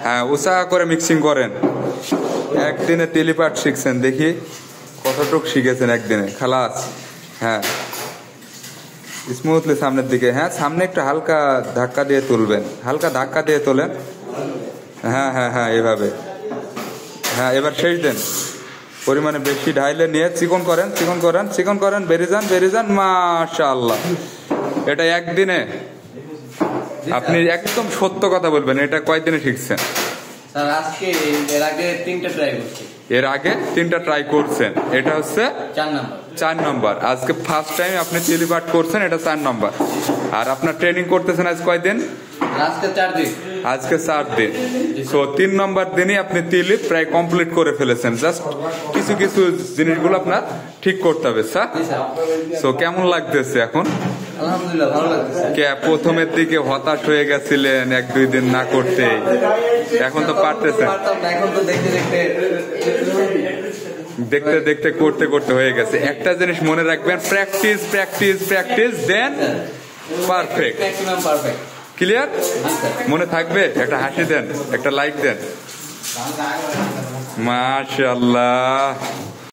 হ্যাঁ উঁচা করে মিক্সিং করেন। একদিনে তেলিপাট শিখছেন, দেখি কতটুক শিখেছেন একদিনে। খালাস। হ্যাঁ স্মুথলি সামনের দিকে। হ্যাঁ সামনে একটু হালকা ধাক্কা দিয়ে তুলবেন, হালকা ধাক্কা দিয়ে তোলেন। হ্যাঁ হ্যাঁ হ্যাঁ এইভাবে। হ্যাঁ এবার শেষ দেন, পরিমাণে বেশি ঢাইলে নিয়ে চিকন করেন, চিকন করেন, চিকন করেন, বেরিয়ে যান, বেরিয়ে যান। মাশাআল্লাহ। এটা একদিনে আপনি একদম সত্য কথা বলবেন, এটা কয়দিনে শিখছেন? স্যার আজকে এর আগে 3টা ট্রাই করছি। এর আগে 3টা ট্রাই করছেন, এটা হচ্ছে 4 নম্বর। আজকে ফার্স্ট টাইম আপনি তেলিপাট করছেন, এটা 4 নম্বর। আর আপনার ট্রেনিং করতেছেন আজ কয়দিন? আজকে 4 দিন। আজকে 4 দিন। তো 3 নম্বর দিনই আপনি তিলি প্রায় কমপ্লিট করে ফেলেছেন। জাস্ট কিছু কিছু জিনিসগুলো আপনার ঠিক করতে হবে স্যার। তো কেমন লাগতেছে এখন? আলহামদুলিল্লাহ ভালো লাগতেছে। প্রথমের দিকে হতাশ হয়ে গেছিলেন 1-2 দিন না করতে, এখন তো পারতেছেন। এখন তো দেখতে দেখতে দেখতে দেখতে করতে করতে হয়ে গেছে। একটা জিনিস মনে রাখবেন, প্র্যাকটিস প্র্যাকটিস প্র্যাকটিস দেন পারফেক্ট। ক্লিয়ার? মনে থাকবে? একটা হাসি দেন, একটা লাইক দেন। মাশাআল্লাহ।